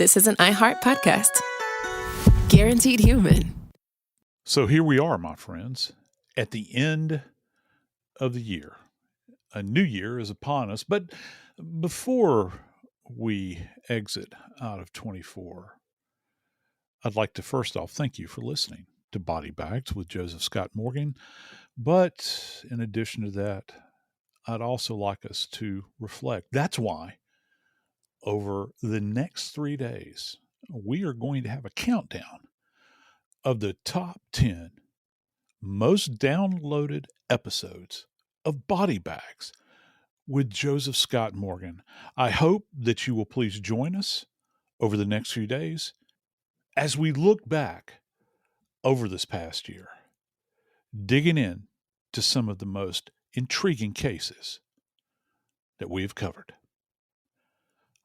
This is an iHeart podcast. Guaranteed human. So here we are, my friends, at the end of the year. A new year is upon us, but before we exit out of 24, I'd like to first off thank you for listening to Body Bags with Joseph Scott Morgan. But in addition to that, I'd also like us to reflect. That's why over the next 3 days, we are going to have a countdown of the top 10 most downloaded episodes of Body Bags with Joseph Scott Morgan. I hope that you will please join us over the next few days as we look back over this past year, digging in to some of the most intriguing cases that we have covered.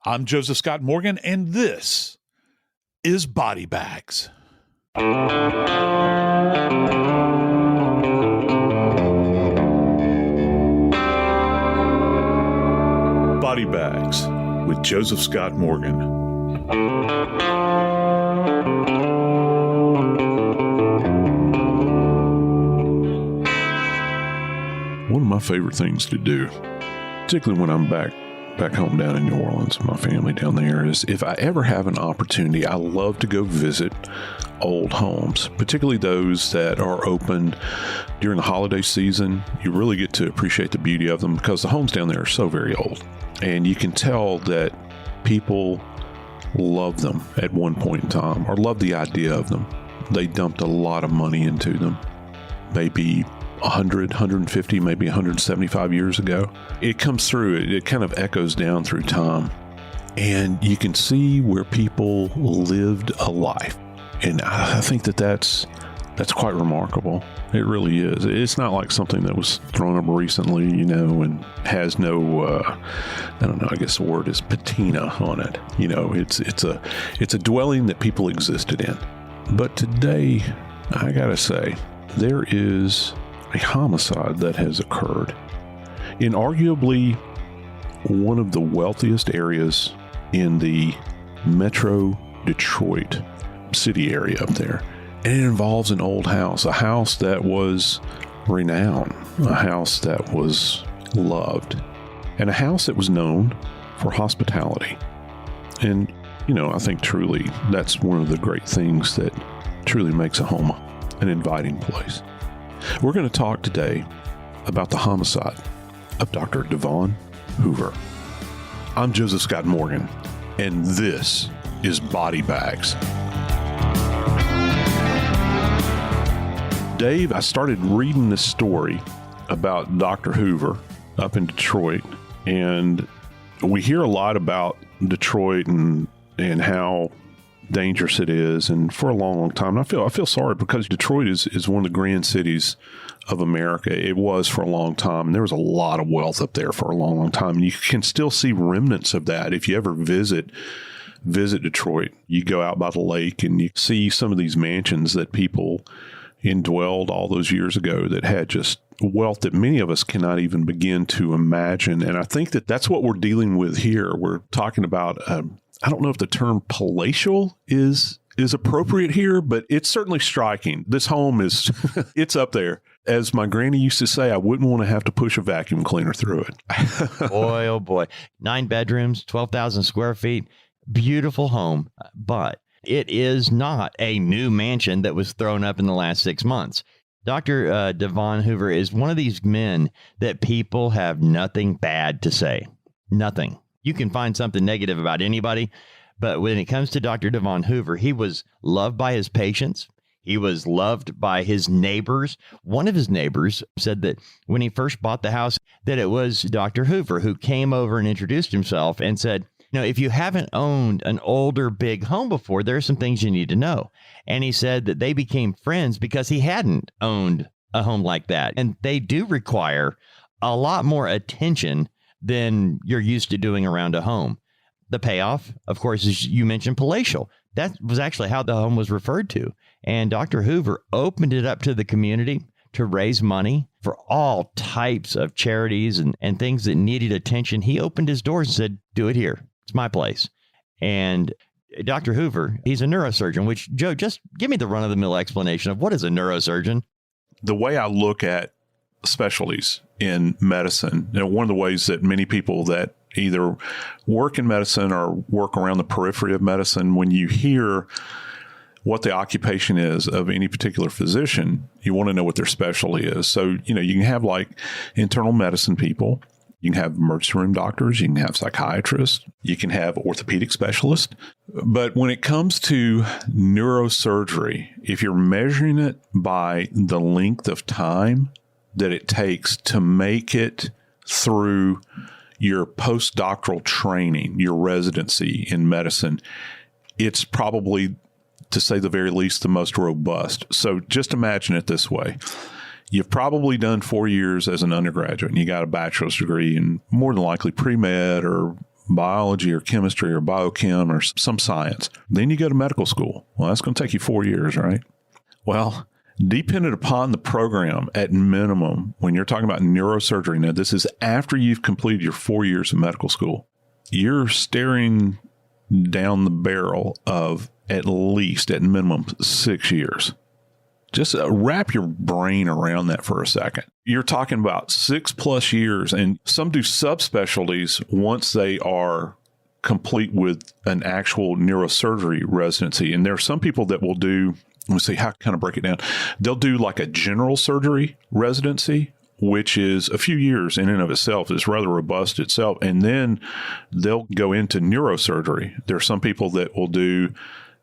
I'm Joseph Scott Morgan, and this is Body Bags. Body Bags with Joseph Scott Morgan. One of my favorite things to do, particularly when I'm back home down in New Orleans, my family down there, is if I ever have an opportunity, I love to go visit old homes, particularly those that are open during the holiday season. You really get to appreciate the beauty of them because the homes down there are so very old. And you can tell that people love them at one point in time, or love the idea of them. They dumped a lot of money into them, maybe 100, 150, maybe 175 years ago. It comes through, it kind of echoes down through time. And you can see where people lived a life. And I think that's quite remarkable. It really is. It's not like something that was thrown up recently, and has no, I don't know, I guess the word is patina on it. It's a dwelling that people existed in. But today, I gotta say, there is a homicide that has occurred in arguably one of the wealthiest areas in the Metro Detroit city area up there. And it involves an old house, a house that was renowned, a house that was loved, and a house that was known for hospitality. And, I think truly that's one of the great things that truly makes a home an inviting place. We're going to talk today about the homicide of Dr. Devon Hoover. I'm Joseph Scott Morgan, and this is Body Bags. Dave, I started reading this story about Dr. Hoover up in Detroit, and we hear a lot about Detroit and how dangerous it is, and for a long, long time. And I feel sorry because Detroit is one of the grand cities of America. It was for a long time, and there was a lot of wealth up there for a long, long time. And you can still see remnants of that if you ever visit Detroit. You go out by the lake and you see some of these mansions that people indwelled all those years ago that had just wealth that many of us cannot even begin to imagine. And I think that's what we're dealing with here. We're talking about, I don't know if the term palatial is appropriate here, but it's certainly striking. This home is, it's up there. As my granny used to say, I wouldn't want to have to push a vacuum cleaner through it. Boy, oh boy. 9 bedrooms, 12,000 square feet, beautiful home, but it is not a new mansion that was thrown up in the last 6 months. Dr. Devon Hoover is one of these men that people have nothing bad to say. Nothing. You can find something negative about anybody, but when it comes to Dr. Devon Hoover, he was loved by his patients. He was loved by his neighbors. One of his neighbors said that when he first bought the house, that it was Dr. Hoover who came over and introduced himself and said, if you haven't owned an older big home before, there are some things you need to know. And he said that they became friends because he hadn't owned a home like that. And they do require a lot more attention than you're used to doing around a home. The payoff, of course, is you mentioned palatial. That was actually how the home was referred to. And Dr. Hoover opened it up to the community to raise money for all types of charities and things that needed attention. He opened his doors and said, do it here. It's my place. And Dr. Hoover, he's a neurosurgeon, which, Joe, just give me the run-of-the-mill explanation of what is a neurosurgeon. The way I look at specialties in medicine, one of the ways that many people that either work in medicine or work around the periphery of medicine, when you hear what the occupation is of any particular physician, you want to know what their specialty is. So, you can have like internal medicine people, you can have emergency room doctors, you can have psychiatrists, you can have orthopedic specialists. But when it comes to neurosurgery, if you're measuring it by the length of time that it takes to make it through your postdoctoral training, your residency in medicine, it's probably, to say the very least, the most robust. So just imagine it this way. You've probably done 4 years as an undergraduate and you got a bachelor's degree in more than likely pre-med or biology or chemistry or biochem or some science. Then you go to medical school. Well, that's going to take you 4 years, right? Well, dependent upon the program, at minimum, when you're talking about neurosurgery, now this is after you've completed your 4 years of medical school, you're staring down the barrel of at least, at minimum, 6 years. Just wrap your brain around that for a second. You're talking about 6+ years, and some do subspecialties once they are complete with an actual neurosurgery residency. And there are some people that will do, let's see, how can I break it down? They'll do like a general surgery residency, which is a few years in and of itself. It's rather robust itself. And then they'll go into neurosurgery. There are some people that will do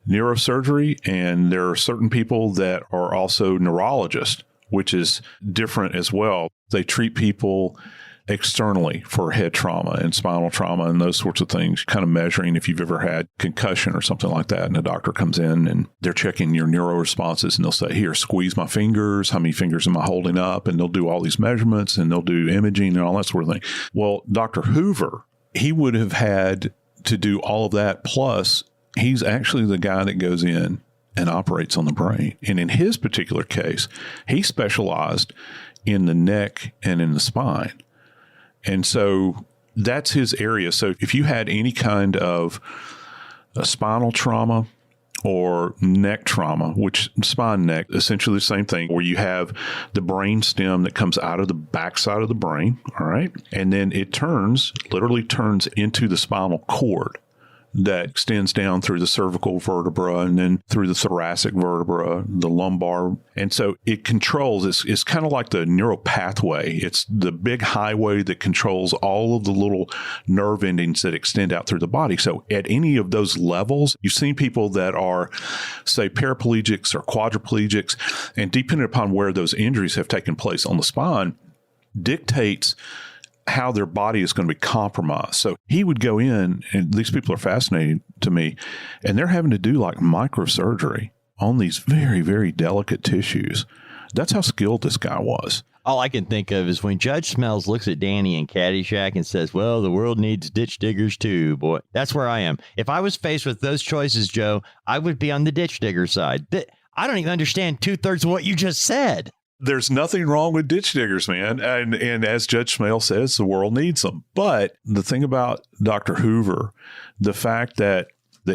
neurosurgery, and there are certain people that are also neurologists, which is different as well. They treat people externally for head trauma and spinal trauma and those sorts of things, kind of measuring if you've ever had concussion or something like that. And a doctor comes in and they're checking your neuro responses, and they'll say, here, squeeze my fingers. How many fingers am I holding up? And they'll do all these measurements, and they'll do imaging and all that sort of thing. Well, Dr. Hoover, he would have had to do all of that, plus he's actually the guy that goes in and operates on the brain. And in his particular case, he specialized in the neck and in the spine. And so that's his area. So if you had any kind of spinal trauma or neck trauma, which spine neck, essentially the same thing, where you have the brain stem that comes out of the backside of the brain, all right? And then it literally turns into the spinal cord that extends down through the cervical vertebra and then through the thoracic vertebra, the lumbar. And so it controls, it's kind of like the neural pathway. It's the big highway that controls all of the little nerve endings that extend out through the body. So at any of those levels, you've seen people that are, say, paraplegics or quadriplegics, and depending upon where those injuries have taken place on the spine, dictates how their body is going to be compromised. So he would go in, and these people are fascinating to me, and they're having to do like microsurgery on these very, very delicate tissues. That's how skilled this guy was. All I can think of is when Judge Smells looks at Danny in Caddyshack and says, well, the world needs ditch diggers too, boy. That's where I am. If I was faced with those choices, Joe, I would be on the ditch digger side. I don't even understand 2/3 of what you just said. There's nothing wrong with ditch diggers, man. And as Judge Smale says, the world needs them. But the thing about Dr. Hoover, the fact that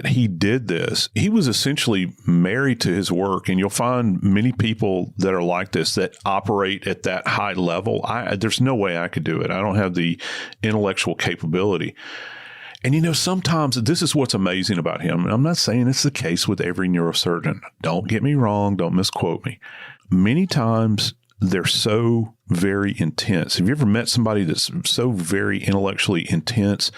he did this, he was essentially married to his work. And you'll find many people that are like this, that operate at that high level. There's no way I could do it. I don't have the intellectual capability. And, sometimes this is what's amazing about him. I'm not saying it's the case with every neurosurgeon. Don't get me wrong. Don't misquote me. Many times they're so very intense. Have you ever met somebody that's so very intellectually intense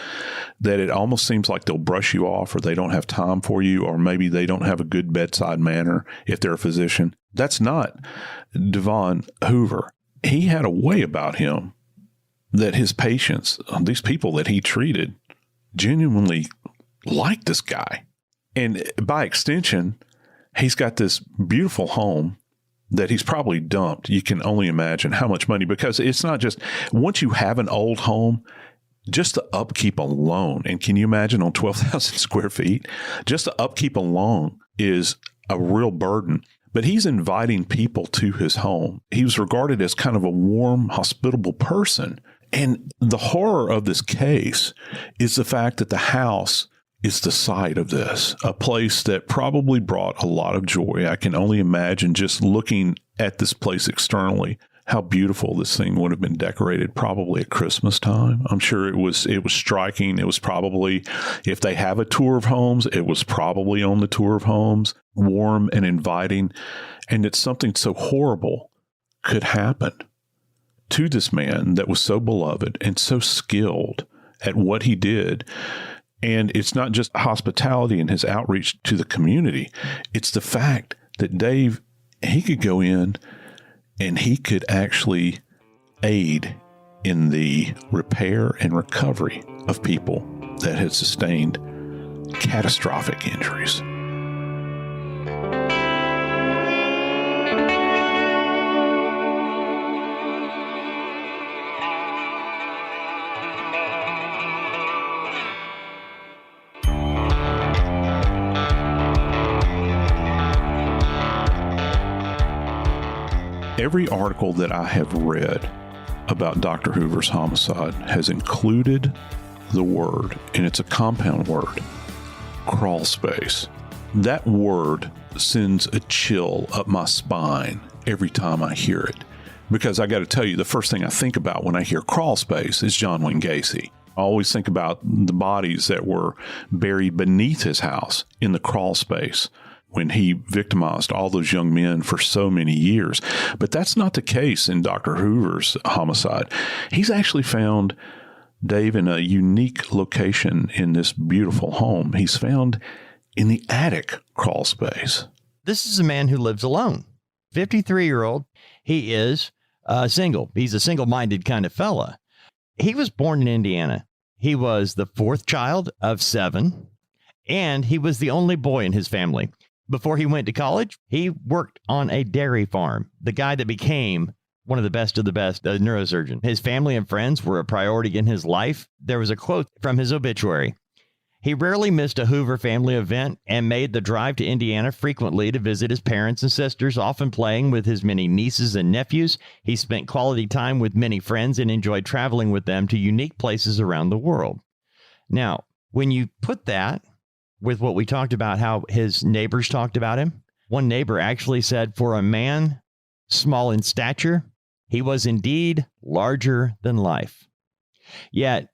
that it almost seems like they'll brush you off, or they don't have time for you, or maybe they don't have a good bedside manner if they're a physician? That's not Devon Hoover. He had a way about him that his patients, these people that he treated, genuinely liked this guy. And by extension, he's got this beautiful home that he's probably dumped. You can only imagine how much money, because it's not just, once you have an old home, just the upkeep alone, and can you imagine on 12,000 square feet, just the upkeep alone is a real burden. But he's inviting people to his home. He was regarded as kind of a warm, hospitable person. And the horror of this case is the fact that the house is the site of this, a place that probably brought a lot of joy. I can only imagine just looking at this place externally, how beautiful this thing would have been decorated probably at Christmas time. I'm sure it was striking. It was probably, if they have a tour of homes, it was probably on the tour of homes, warm and inviting, and that something so horrible could happen to this man that was so beloved and so skilled at what he did. And it's not just hospitality and his outreach to the community. It's the fact that Dave, he could go in and he could actually aid in the repair and recovery of people that had sustained catastrophic injuries. Every article that I have read about Dr. Hoover's homicide has included the word, and it's a compound word, crawlspace. That word sends a chill up my spine every time I hear it, because I got to tell you, the first thing I think about when I hear crawlspace is John Wayne Gacy. I always think about the bodies that were buried beneath his house in the crawlspace when he victimized all those young men for so many years. But that's not the case in Dr. Hoover's homicide. He's actually found Dave in a unique location in this beautiful home. He's found in the attic crawl space. This is a man who lives alone, 53-year-old. He is single. He's a single-minded kind of fella. He was born in Indiana. He was the fourth child of 7, and he was the only boy in his family. Before he went to college, he worked on a dairy farm, the guy that became one of the best, a neurosurgeon. His family and friends were a priority in his life. There was a quote from his obituary. He rarely missed a Hoover family event and made the drive to Indiana frequently to visit his parents and sisters, often playing with his many nieces and nephews. He spent quality time with many friends and enjoyed traveling with them to unique places around the world. Now, when you put that with what we talked about, how his neighbors talked about him, one neighbor actually said, for a man small in stature, he was indeed larger than life. Yet,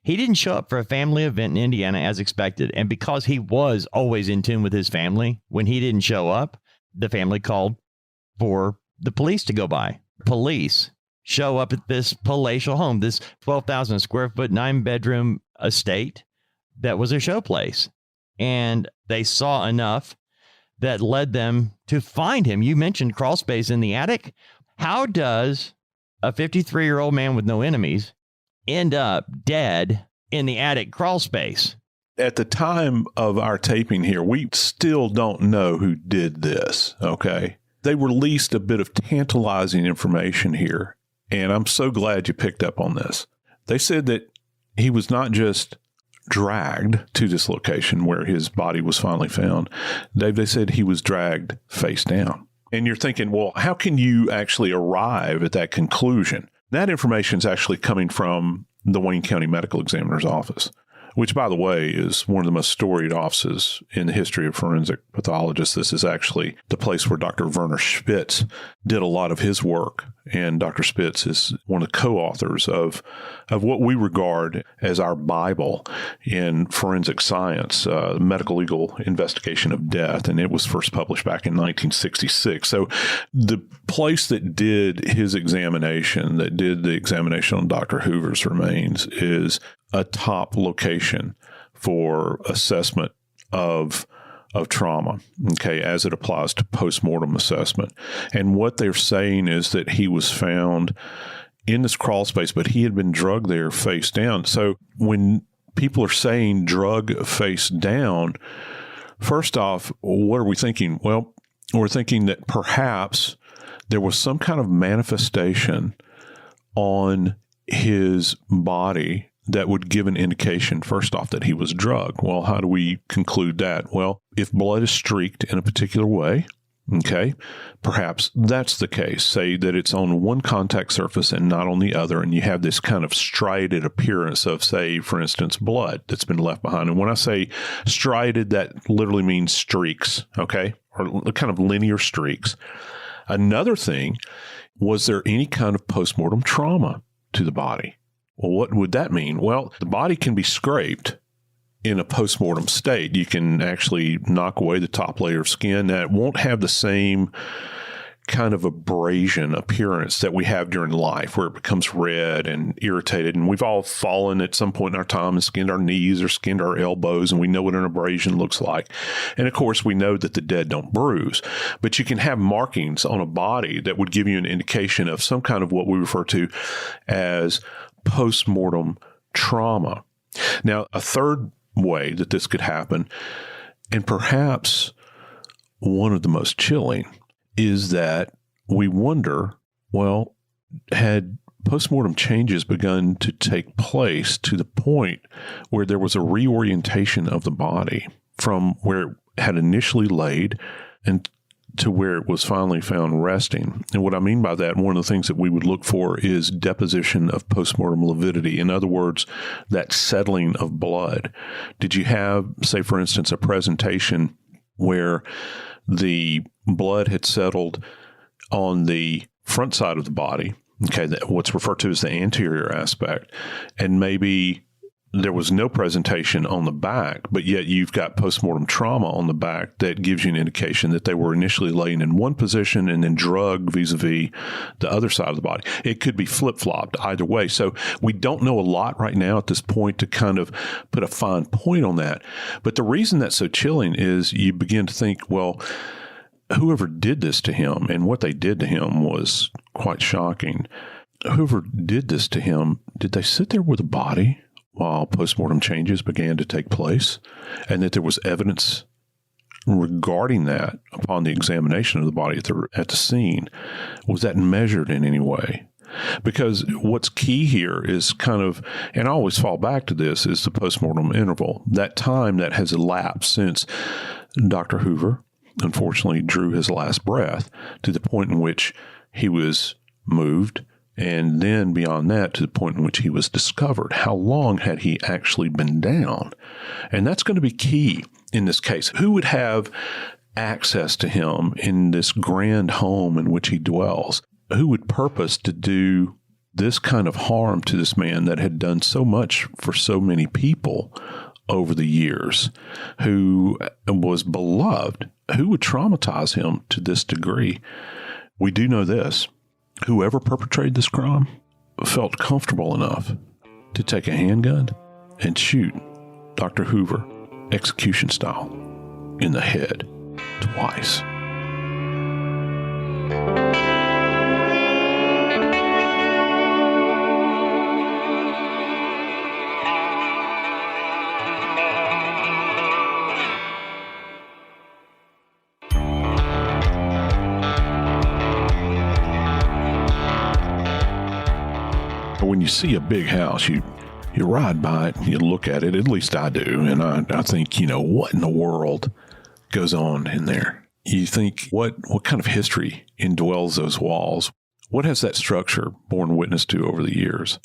he didn't show up for a family event in Indiana as expected. And because he was always in tune with his family, when he didn't show up, the family called for the police to go by. Police show up at this palatial home, this 12,000 square foot, 9-bedroom estate that was a showplace. And they saw enough that led them to find him. You mentioned crawl space in the attic. How does a 53-year-old man with no enemies end up dead in the attic crawl space? At the time of our taping here, we still don't know who did this, okay? They released a bit of tantalizing information here, and I'm so glad you picked up on this. They said that he was not just dragged to this location where his body was finally found. Dave, they said he was dragged face down. And you're thinking, well, how can you actually arrive at that conclusion? That information is actually coming from the Wayne County Medical Examiner's Office, which, by the way, is one of the most storied offices in the history of forensic pathologists. This is actually the place where Dr. Werner Spitz did a lot of his work. And Dr. Spitz is one of the co-authors of what we regard as our Bible in forensic science, medical legal investigation of death. And it was first published back in 1966. So the place that did his examination, that did the examination on Dr. Hoover's remains, is a top location for assessment of trauma, okay, as it applies to postmortem assessment. And what they're saying is that he was found in this crawl space, but he had been drugged there face down. So when people are saying drug face down, first off, what are we thinking? Well, we're thinking that perhaps there was some kind of manifestation on his body that would give an indication, first off, that he was drugged. Well, how do we conclude that? Well, if blood is streaked in a particular way, Okay, perhaps that's the case. Say that it's on one contact surface and not on the other, and you have this kind of striated appearance of, say, for instance, blood that's been left behind. And when I say striated, that literally means streaks, okay, or kind of linear streaks. Another thing, was there any kind of postmortem trauma to the body? Well, what would that mean? Well, the body can be scraped in a postmortem state. You can actually knock away the top layer of skin. That won't have the same kind of abrasion appearance that we have during life, where it becomes red and irritated. And we've all fallen at some point in our time and skinned our knees or skinned our elbows, and we know what an abrasion looks like. And of course, we know that the dead don't bruise, but you can have markings on a body that would give you an indication of some kind of what we refer to as postmortem trauma. Now, a third way that this could happen, and perhaps one of the most chilling, is that we wonder, well, had postmortem changes begun to take place to the point where there was a reorientation of the body from where it had initially laid and to where it was finally found resting. And what I mean by that, one of the things that we would look for is deposition of postmortem lividity. In other words, that settling of blood. Did you have, say, for instance, a presentation where the blood had settled on the front side of the body, okay, what's referred to as the anterior aspect, and maybe there was no presentation on the back, but yet you've got postmortem trauma on the back that gives you an indication that they were initially laying in one position and then drugged vis-a-vis the other side of the body. It could be flip-flopped either way. So we don't know a lot right now at this point to kind of put a fine point on that. But the reason that's so chilling is you begin to think, well, whoever did this to him and what they did to him was quite shocking. Whoever did this to him, did they sit there with a body while postmortem changes began to take place, and that there was evidence regarding that upon the examination of the body at the scene? Was that measured in any way? Because what's key here is kind of, and I always fall back to this, is the postmortem interval, that time that has elapsed since Dr. Hoover unfortunately drew his last breath to the point in which he was moved, and then beyond that to the point in which he was discovered. How long had he actually been down? And that's going to be key in this case. Who would have access to him in this grand home in which he dwells? Who would purpose to do this kind of harm to this man that had done so much for so many people over the years, who was beloved? Who would traumatize him to this degree? We do know this. Whoever perpetrated this crime felt comfortable enough to take a handgun and shoot Dr. Hoover, execution style, in the head twice. When you see a big house, you ride by it, you look at it, at least I do, and I think, what in the world goes on in there? You think, what kind of history indwells those walls? What has that structure borne witness to over the years?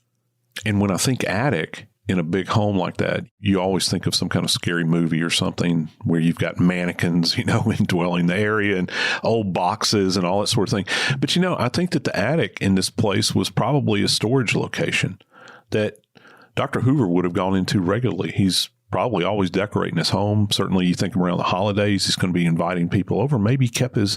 And when I think attic in a big home like that, you always think of some kind of scary movie or something where you've got mannequins, indwelling the area and old boxes and all that sort of thing. But, I think that the attic in this place was probably a storage location that Dr. Hoover would have gone into regularly. He's probably always decorating his home. Certainly you think around the holidays, he's going to be inviting people over. Maybe he kept his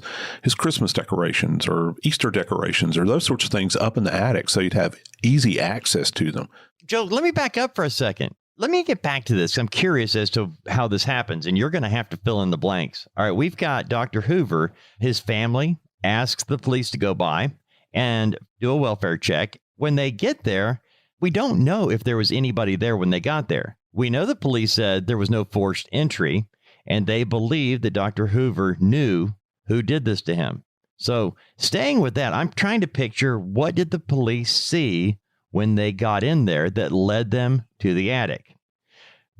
Christmas decorations or Easter decorations or those sorts of things up in the attic so you'd have easy access to them. Joe, let me back up for a second. Let me get back to this. I'm curious as to how this happens, and you're going to have to fill in the blanks. All right, we've got Dr. Hoover. His family asks the police to go by and do a welfare check. When they get there, we don't know if there was anybody there when they got there. We know the police said there was no forced entry, and they believe that Dr. Hoover knew who did this to him. So staying with that, I'm trying to picture, what did the police see when they got in there that led them to the attic?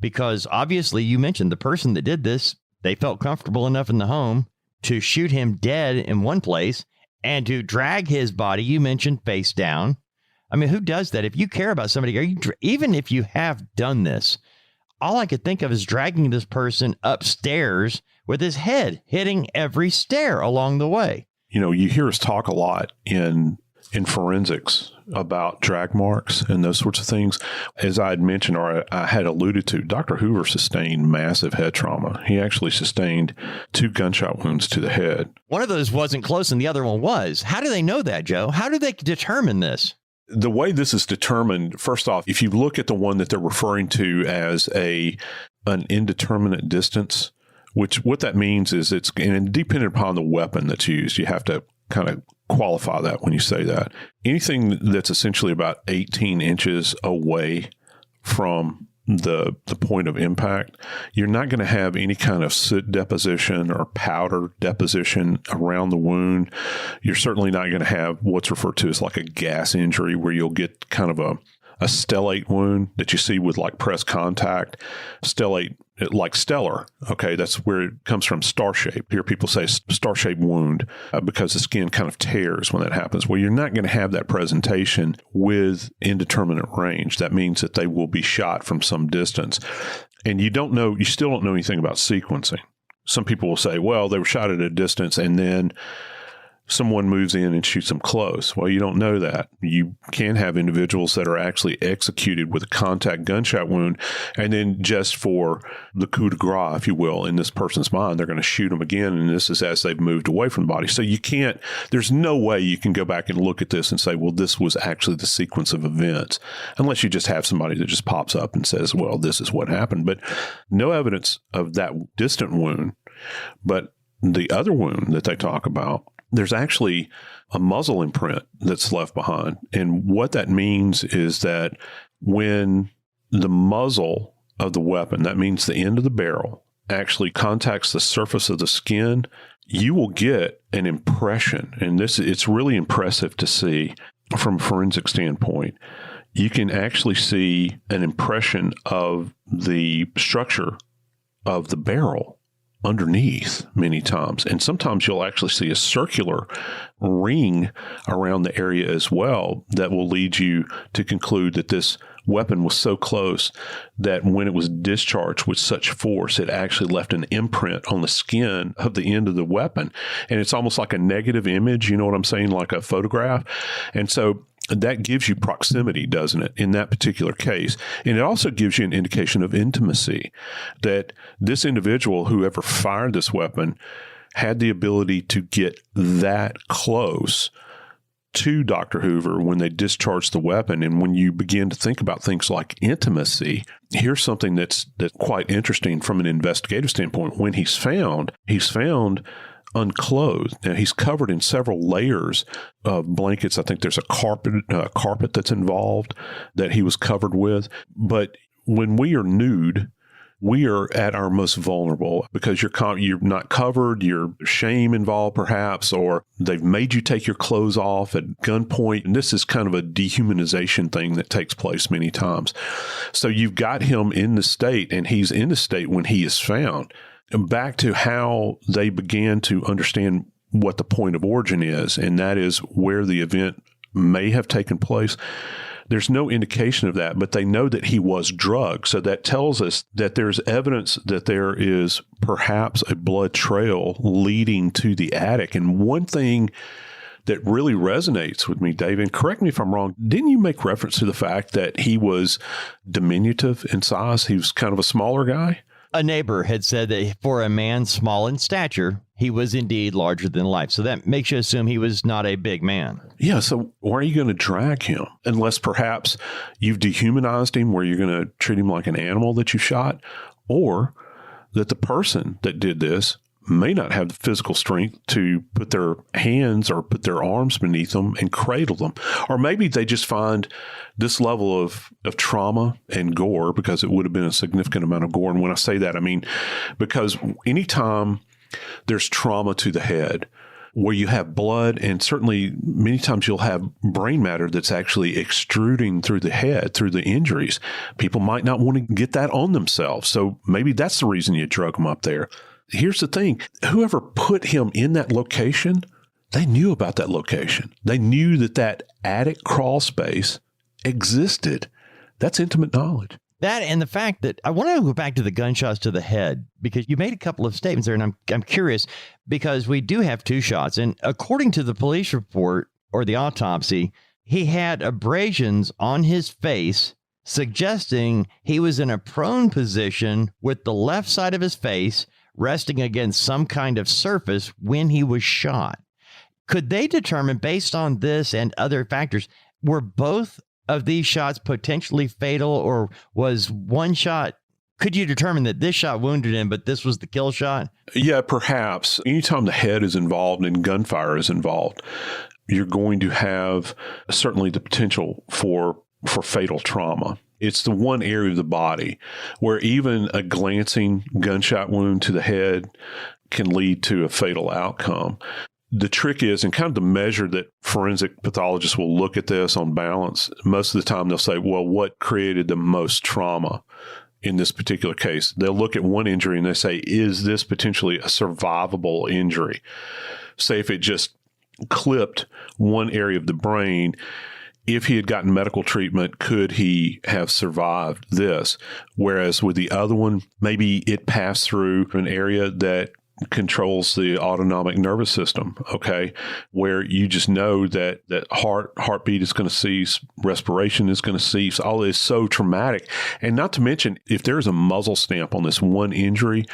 Because obviously you mentioned the person that did this, they felt comfortable enough in the home to shoot him dead in one place and to drag his body, you mentioned, face down. I mean, who does that? If you care about somebody, even if you have done this, all I could think of is dragging this person upstairs with his head hitting every stair along the way. You know, you hear us talk a lot in forensics about drag marks and those sorts of things. As I had mentioned, or I had alluded to, Dr. Hoover sustained massive head trauma. He actually sustained 2 gunshot wounds to the head. One of those wasn't close and the other one was. How do they know that, Joe? How do they determine this? The way this is determined, first off, if you look at the one that they're referring to as an indeterminate distance, which what that means is it's, and depending upon the weapon that's used, you have to kind of qualify that when you say that. Anything that's essentially about 18 inches away from the point of impact, you're not going to have any kind of soot deposition or powder deposition around the wound. You're certainly not going to have what's referred to as like a gas injury, where you'll get kind of a stellate wound that you see with like press contact. Stellate, like stellar, okay, that's where it comes from, star shape. Here people say star-shaped wound because the skin kind of tears when that happens. Well, you're not going to have that presentation with indeterminate range. That means that they will be shot from some distance. And you still don't know anything about sequencing. Some people will say, well, they were shot at a distance and then someone moves in and shoots them close. Well, you don't know that. You can have individuals that are actually executed with a contact gunshot wound, and then just for the coup de grace, if you will, in this person's mind, they're going to shoot them again, and this is as they've moved away from the body. So there's no way you can go back and look at this and say, well, this was actually the sequence of events, unless you just have somebody that just pops up and says, well, this is what happened. But no evidence of that distant wound. But the other wound that they talk about, there's actually a muzzle imprint that's left behind. And what that means is that when the muzzle of the weapon, that means the end of the barrel, actually contacts the surface of the skin, you will get an impression. And it's really impressive to see from a forensic standpoint. You can actually see an impression of the structure of the barrel underneath many times. And sometimes you'll actually see a circular ring around the area as well that will lead you to conclude that this weapon was so close that when it was discharged with such force, it actually left an imprint on the skin of the end of the weapon. And it's almost like a negative image, you know what I'm saying, like a photograph. And so that gives you proximity, doesn't it, in that particular case? And it also gives you an indication of intimacy, that this individual, whoever fired this weapon, had the ability to get that close to Dr. Hoover when they discharged the weapon. And when you begin to think about things like intimacy, here's something that's quite interesting from an investigative standpoint. When he's found unclothed. Now, he's covered in several layers of blankets. I think there's a carpet that's involved that he was covered with. But when we are nude, we are at our most vulnerable because you're not covered, you're shame involved perhaps, or they've made you take your clothes off at gunpoint. And this is kind of a dehumanization thing that takes place many times. So you've got him in the state, and he's in the state when he is found. Back to how they began to understand what the point of origin is, and that is where the event may have taken place. There's no indication of that, but they know that he was drugged. So that tells us that there's evidence that there is perhaps a blood trail leading to the attic. And one thing that really resonates with me, Dave, and correct me if I'm wrong, didn't you make reference to the fact that he was diminutive in size? He was kind of a smaller guy? A neighbor had said that for a man small in stature, he was indeed larger than life. So that makes you assume he was not a big man. Yeah, so why are you going to drag him? Unless perhaps you've dehumanized him where you're going to treat him like an animal that you shot, or that the person that did this may not have the physical strength to put their hands or put their arms beneath them and cradle them. Or maybe they just find this level of trauma and gore, because it would have been a significant amount of gore. And when I say that, I mean, because anytime there's trauma to the head where you have blood, and certainly many times you'll have brain matter that's actually extruding through the head, through the injuries, people might not want to get that on themselves. So maybe that's the reason you drug them up there. here's the thing. Whoever put him in that location, they knew about that location. They knew that that attic crawl space existed. That's intimate knowledge. That and the fact that I want to go back to the gunshots to the head, because you made a couple of statements there, and I'm curious because we do have 2 shots. And according to the police report or the autopsy, he had abrasions on his face, suggesting he was in a prone position with the left side of his face resting against some kind of surface when he was shot. Could they determine, based on this and other factors, were both of these shots potentially fatal, or was one shot? Could you determine that this shot wounded him, but this was the kill shot? Yeah, perhaps. Anytime the head is involved and gunfire is involved, you're going to have certainly the potential for fatal trauma. It's the one area of the body where even a glancing gunshot wound to the head can lead to a fatal outcome. The trick is, and kind of the measure that forensic pathologists will look at this on balance, most of the time they'll say, well, what created the most trauma in this particular case? They'll look at one injury and they say, is this potentially a survivable injury? Say if it just clipped one area of the brain, if he had gotten medical treatment, could he have survived this? Whereas with the other one, maybe it passed through an area that controls the autonomic nervous system, okay, where you just know that heartbeat is going to cease, respiration is going to cease. All is so traumatic. And not to mention, if there's a muzzle stamp on this one injury,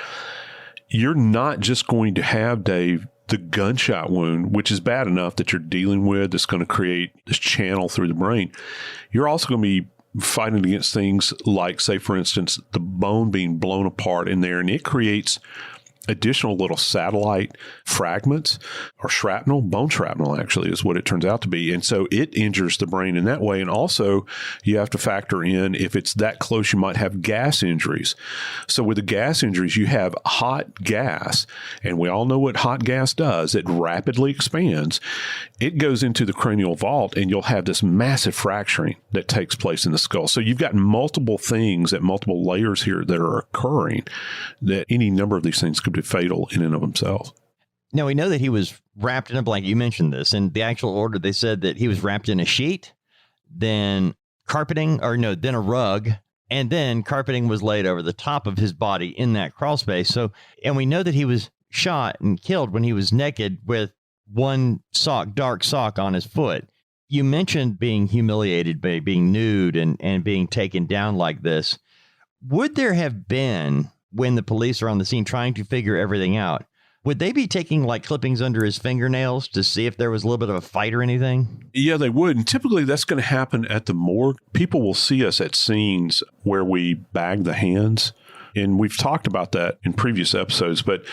you're not just going to have, Dave, the gunshot wound, which is bad enough that you're dealing with, that's going to create this channel through the brain. You're also going to be fighting against things like, say, for instance, the bone being blown apart in there, and it creates additional little satellite fragments or shrapnel, bone shrapnel actually is what it turns out to be. And so it injures the brain in that way. And also you have to factor in, if it's that close, you might have gas injuries. So with the gas injuries, you have hot gas, and we all know what hot gas does. It rapidly expands. It goes into the cranial vault, and you'll have this massive fracturing that takes place in the skull. So you've got multiple things at multiple layers here that are occurring, that any number of these things could be fatal in and of themselves. Now, we know that he was wrapped in a blanket. You mentioned this. In the actual order, they said that he was wrapped in a sheet, then carpeting, then a rug, and then carpeting was laid over the top of his body in that crawl space. So, and we know that he was shot and killed when he was naked with one dark sock on his foot. You mentioned being humiliated by being nude and being taken down like this. Would there have been, when the police are on the scene trying to figure everything out, would they be taking like clippings under his fingernails to see if there was a little bit of a fight or anything? Yeah, they would. And typically that's going to happen at the morgue. People will see us at scenes where we bag the hands. And we've talked about that in previous episodes, but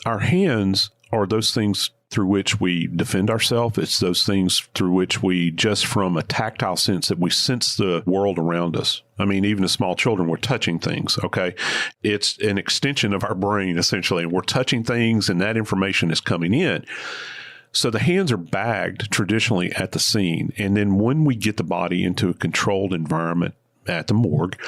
our hands are those things through which we defend ourselves. It's those things through which we, just from a tactile sense, that we sense the world around us. I mean, even as small children, we're touching things, okay? It's an extension of our brain, essentially, and we're touching things, and that information is coming in. So the hands are bagged traditionally at the scene, and then when we get the body into a controlled environment at the morgue,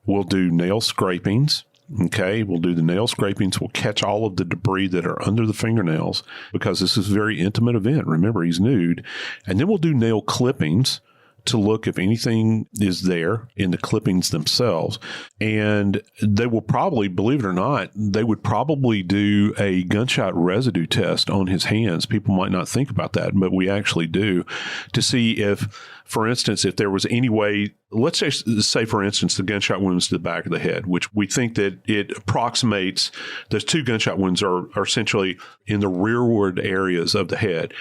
we'll do nail scrapings. Okay, we'll do the nail scrapings. We'll catch all of the debris that are under the fingernails, because this is a very intimate event. Remember, he's nude. And then we'll do nail clippings to look if anything is there in the clippings themselves. And they will probably, believe it or not, they would probably do a gunshot residue test on his hands. People might not think about that, but we actually do, to see if, for instance, if there was any way, let's say, for instance, the gunshot wounds to the back of the head, which we think that it approximates, those 2 gunshot wounds are essentially in the rearward areas of the head.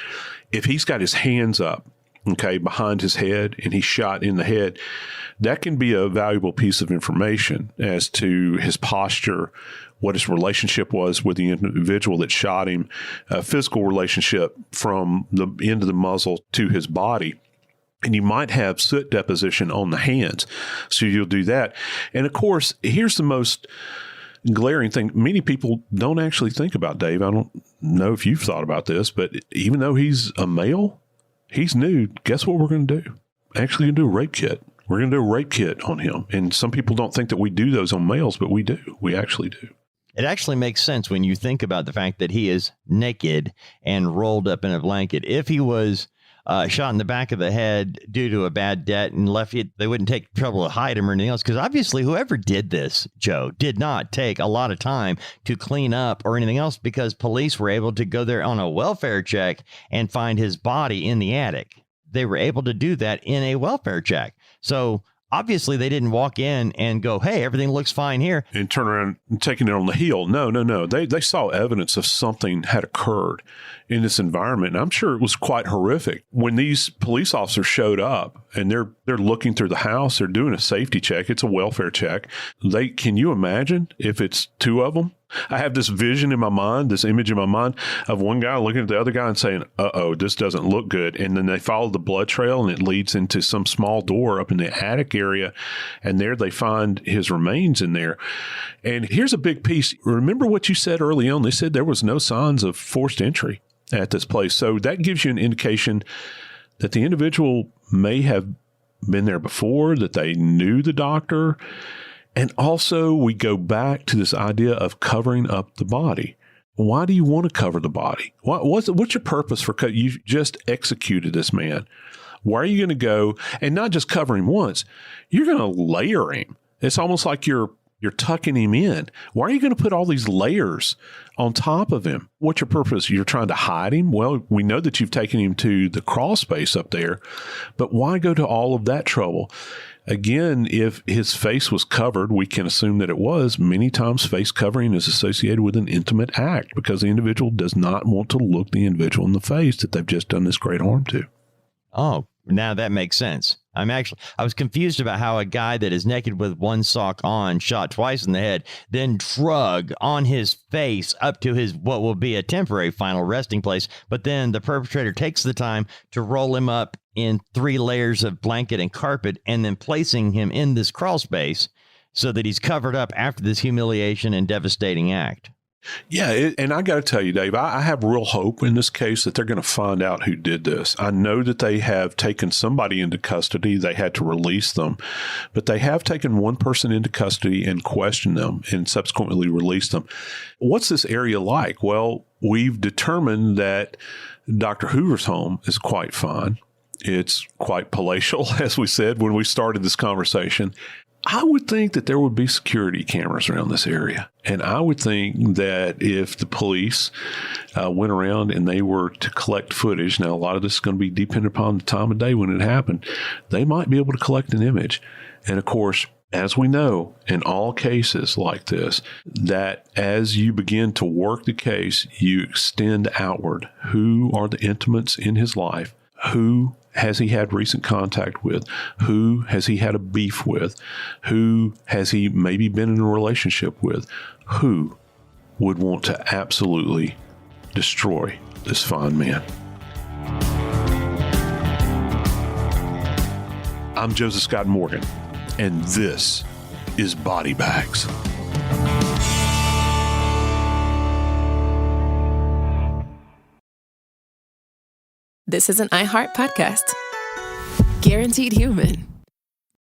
If he's got his hands up, okay, behind his head, and he's shot in the head, that can be a valuable piece of information as to his posture, what his relationship was with the individual that shot him, a physical relationship from the end of the muzzle to his body. And you might have soot deposition on the hands. So you'll do that. And of course, here's the most glaring thing many people don't actually think about, Dave. I don't know if you've thought about this, but even though he's a male, he's nude. Guess what we're going to do? Actually going to do a rape kit. We're going to do a rape kit on him. And some people don't think that we do those on males, but we do. We actually do. It actually makes sense when you think about the fact that he is naked and rolled up in a blanket. If he was shot in the back of the head due to a bad debt and left it, they wouldn't take trouble to hide him or anything else. Because obviously whoever did this, Joe, did not take a lot of time to clean up or anything else, because police were able to go there on a welfare check and find his body in the attic. They were able to do that in a welfare check. So obviously they didn't walk in and go, hey, everything looks fine here, and turn around and taking it on the heel. No. They saw evidence of something had occurred in this environment. And I'm sure it was quite horrific. When these police officers showed up and they're looking through the house, they're doing a safety check. It's a welfare check. Can you imagine if it's two of them? I have this vision in my mind, this image in my mind of one guy looking at the other guy and saying, uh-oh, this doesn't look good. And then they follow the blood trail and it leads into some small door up in the attic area. And there they find his remains in there. And here's a big piece. Remember what you said early on. They said there was no signs of forced entry at this place. So that gives you an indication that the individual may have been there before, that they knew the doctor. And also, we go back to this idea of covering up the body. Why do you want to cover the body? What's your purpose for you just executed this man? Why are you going to go and not just cover him once? You're going to layer him. It's almost like you're tucking him in. Why are you going to put all these layers on top of him? What's your purpose? You're trying to hide him? Well, we know that you've taken him to the crawl space up there, but why go to all of that trouble? Again, if his face was covered, we can assume that it was. Many times face covering is associated with an intimate act because the individual does not want to look the individual in the face that they've just done this great harm to. Oh, now that makes sense. I was confused about how a guy that is naked with one sock on, shot twice in the head, then drug on his face up to his what will be a temporary final resting place. But then the perpetrator takes the time to roll him up in 3 layers of blanket and carpet and then placing him in this crawl space so that he's covered up after this humiliation and devastating act. Yeah, and I got to tell you, Dave, I have real hope in this case that they're going to find out who did this. I know that they have taken somebody into custody. They had to release them, but they have taken one person into custody and questioned them and subsequently released them. What's this area like? Well, we've determined that Dr. Hoover's home is quite fine. It's quite palatial, as we said when we started this conversation. I would think that there would be security cameras around this area. And I would think that if the police went around and they were to collect footage, now a lot of this is going to be dependent upon the time of day when it happened, they might be able to collect an image. And of course, as we know, in all cases like this, that as you begin to work the case, you extend outward. Who are the intimates in his life? Who has he had recent contact with? Who has he had a beef with? Who has he maybe been in a relationship with? Who would want to absolutely destroy this fine man? I'm Joseph Scott Morgan, and this is Body Bags. This is an iHeart podcast. Guaranteed human.